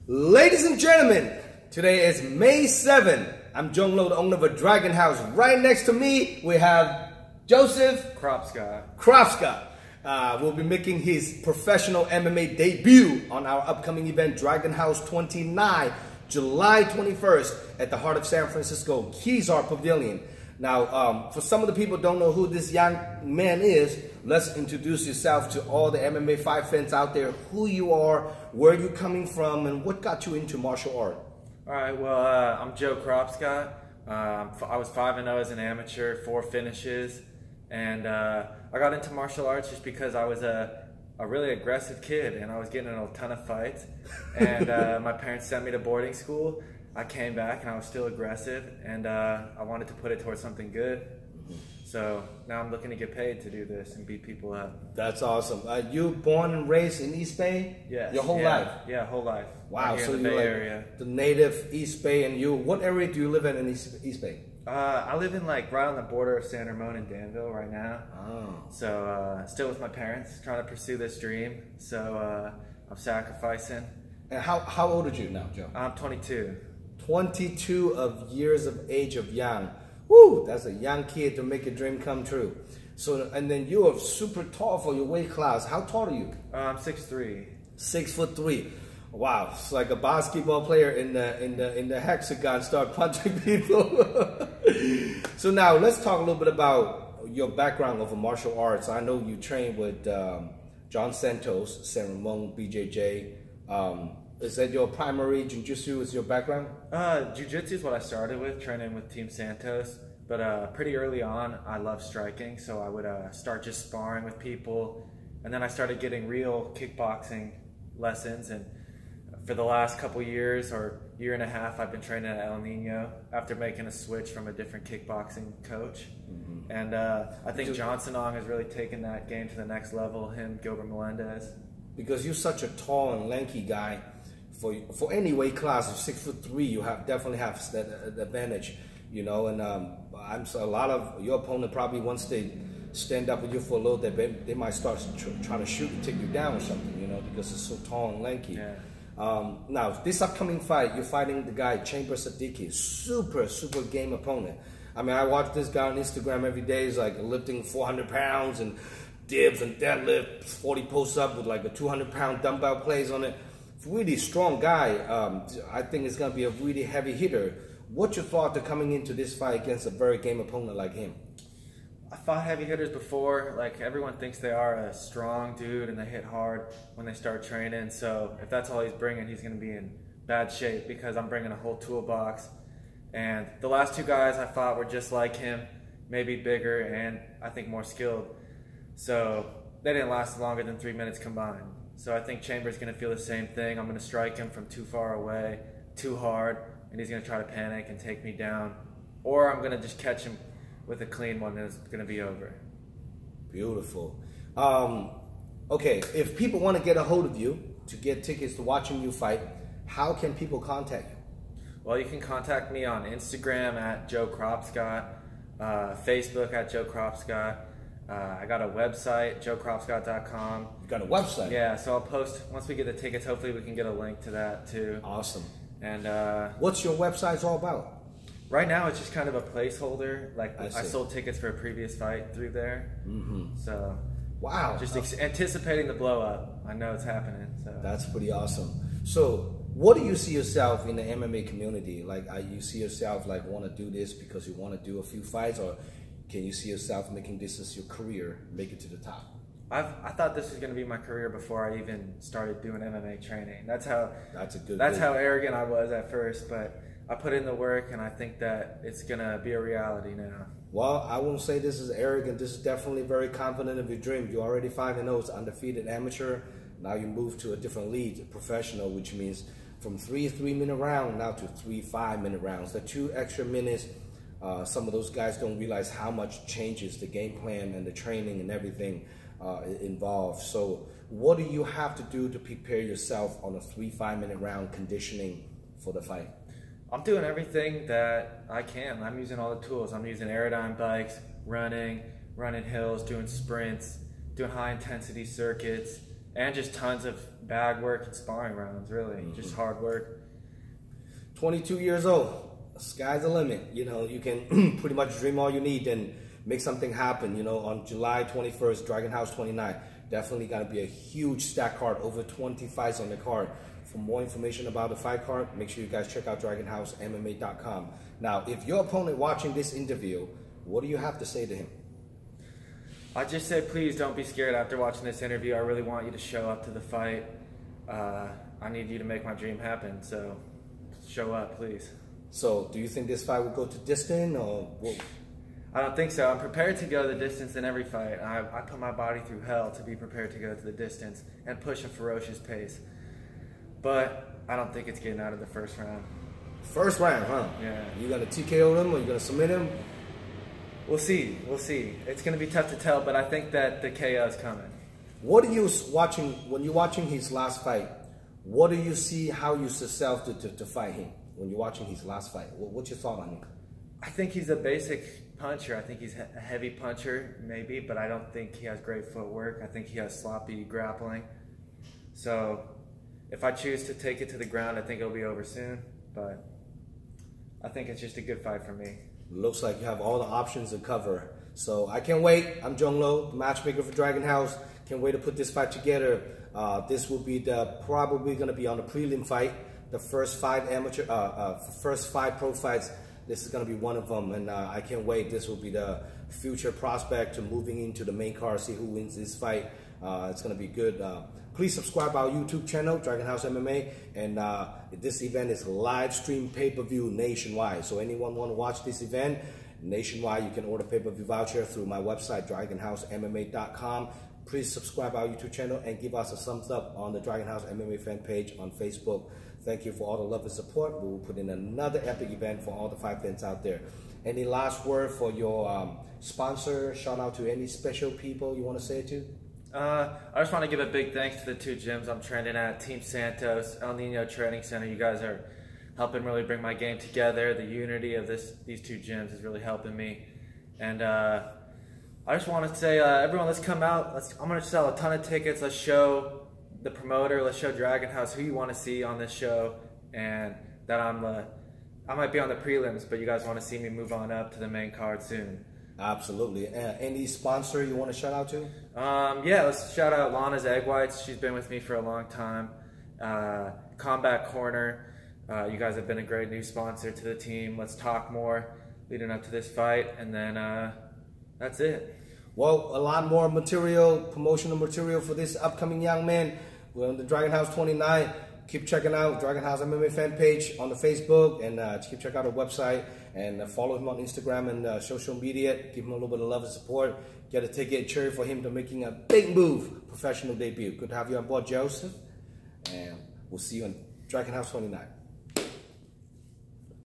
Ladies and gentlemen, today is May 7th. I'm Jung Lo, the owner of a Dragon House. Right next to me, we have Joesph Kropschot. Will be making his professional MMA debut on our upcoming event, Dragon House 29, July 21st at the heart of San Francisco Kezar Pavilion. Now, for some of the people who don't know who this young man is, let's introduce yourself to all the MMA fight fans out there, who you are, where you're coming from, and what got you into martial art. All right, well, I'm Joe Kropschot. I was 5-0 as an amateur, 4 finishes, and I got into martial arts just because I was a really aggressive kid, and I was getting in a ton of fights, and my parents sent me to boarding school. I came back and I was still aggressive, and I wanted to put it towards something good. So now I'm looking to get paid to do this and beat people up. That's awesome. You born and raised in East Bay? Yes. Your whole life? Yeah, whole life. Wow, right, so in the you're Bay like Area. The native East Bay, and you, what area do you live in East Bay? I live in like right on the border of San Ramon and Danville right now. Oh. So still with my parents, trying to pursue this dream. So I'm sacrificing. And how old are you now, Joe? I'm 22. 22 of years of age of young. Woo, that's a young kid to make a dream come true. So, and then you are super tall for your weight class. How tall are you? I'm 6'3". 6'3". Wow, it's like a basketball player in the hexagon start punching people. So now let's talk a little bit about your background of martial arts. I know you trained with John Santos, San Ramon, BJJ. Is that your primary jiu-jitsu is your background? Jiu-jitsu is what I started with, training with Team Santos. But pretty early on, I loved striking, so I would start just sparring with people. And then I started getting real kickboxing lessons. And for the last couple years or year and a half, I've been training at El Nino after making a switch from a different kickboxing coach. And I think John Sanong has really taken that game to the next level, him, Gilbert Melendez. Because you're such a tall and lanky guy, for any weight class of 6'3", you definitely have that advantage, you know. And a lot of your opponent probably once they stand up with you for a little bit, they might start trying to shoot and take you down or something, you know, because it's so tall and lanky. Yeah. Now this upcoming fight, you're fighting the guy Chambers Sadiki, super game opponent. I mean, I watch this guy on Instagram every day. He's like lifting 400 pounds and dips and deadlift, 40 posts up with like a 200-pound dumbbell plays on it. Really strong guy. I think it's going to be a really heavy hitter. What's your thought to coming into this fight against a very game opponent like him? I fought heavy hitters before. Like, everyone thinks they are a strong dude and they hit hard when they start training. So if that's all he's bringing, he's going to be in bad shape because I'm bringing a whole toolbox. And the last 2 guys I fought were just like him, maybe bigger and I think more skilled. So they didn't last longer than 3 minutes combined. So I think Chambers going to feel the same thing. I'm going to strike him from too far away, too hard, and he's going to try to panic and take me down. Or I'm going to just catch him with a clean one and it's going to be over. Beautiful. Okay, if people want to get a hold of you to get tickets to watching you fight, how can people contact you? Well, you can contact me on Instagram at Joe Kropschot, Facebook at Joe Kropschot. I got a website, joekropschot.com. You got a website? Yeah, so I'll post, once we get the tickets, hopefully we can get a link to that too. Awesome. And what's your website all about? Right now it's just kind of a placeholder. Like, I sold tickets for a previous fight through there. So, wow. Just anticipating the blow up. I know it's happening. So that's pretty awesome. So what do you see yourself in the MMA community? Like, you see yourself like want to do this because you want to do a few fights, or can you see yourself making this as your career, make it to the top? I thought this was going to be my career before I even started doing MMA training. That's how arrogant I was at first, but I put in the work and I think that it's going to be a reality now. Well, I won't say this is arrogant. This is definitely very confident of your dream. You're already 5-0, it's undefeated amateur. Now you move to a different league, professional, which means from 3 3-minute round now to 3 5-minute rounds. The 2 extra minutes. Some of those guys don't realize how much changes the game plan and the training and everything involved. So what do you have to do to prepare yourself on a 3 5-minute round conditioning for the fight? I'm doing everything that I can. I'm using all the tools. I'm using Aerodyne bikes, running hills, doing sprints, doing high intensity circuits, And just tons of bag work and sparring rounds, really. Just hard work. 22 years old, sky's the limit. You know, you can pretty much dream all you need and make something happen. You know, on July 21st, Dragon House 29, definitely gonna be a huge stack card, over 20 fights on the card. For more information about the fight card, make sure you guys check out DragonHouseMMA.com. Now, if your opponent watching this interview, what do you have to say to him? I just say, please don't be scared after watching this interview. I really want you to show up to the fight. I need you to make my dream happen, so show up, please. So, do you think this fight will go to distance, or what? I don't think so. I'm prepared to go the distance in every fight. I put my body through hell to be prepared to go to the distance and push a ferocious pace. But I don't think it's getting out of the first round. First round, huh? Yeah. You gonna TKO him, or you gonna submit him? We'll see. We'll see. It's going to be tough to tell, but I think that the KO is coming. What are you watching, when you're watching his last fight, what do you see, how you yourself to fight him when you're watching his last fight? What's your thought on him? I think he's a basic puncher. I think he's a heavy puncher, maybe, but I don't think he has great footwork. I think he has sloppy grappling. So if I choose to take it to the ground, I think it'll be over soon, but I think it's just a good fight for me. Looks like you have all the options to cover. So I can't wait. I'm Jung Lo, the matchmaker for Dragon House. Can't wait to put this fight together. This will be probably going to be on the prelim fight. The first 5 first 5 pro fights. This is going to be one of them, and I can't wait. This will be the future prospect to moving into the main card. See who wins this fight. It's going to be good. Please subscribe our YouTube channel, Dragon House MMA, and this event is live stream pay-per-view nationwide. So anyone want to watch this event nationwide, you can order pay-per-view voucher through my website, DragonHouseMMA.com. Please subscribe our YouTube channel and give us a thumbs up on the Dragon House MMA fan page on Facebook. Thank you for all the love and support. We will put in another epic event for all the fight fans out there. Any last word for your sponsor? Shout out to any special people you want to say it to? I just want to give a big thanks to the 2 gyms I'm training at, Team Santos, El Nino Training Center. You guys are helping really bring my game together. The unity of these 2 gyms is really helping me. And I just want to say, everyone, let's come out. I'm going to sell a ton of tickets. Let's show the promoter, let's show Dragon House who you want to see on this show, and that I might be on the prelims, but you guys want to see me move on up to the main card soon. Absolutely. Any sponsor you want to shout out to? Yeah, let's shout out Lana's Egg Whites. She's been with me for a long time. Combat Corner. You guys have been a great new sponsor to the team. Let's talk more leading up to this fight, and then that's it. Well, a lot more material, promotional material for this upcoming young man. We're on the Dragon House 29. Keep checking out Dragon House MMA fan page on the Facebook, and keep checking out our website, and follow him on Instagram and social media. Give him a little bit of love and support. Get a ticket, cheer for him to making a big move, professional debut. Good to have you on board, Joesph, and we'll see you on Dragon House 29.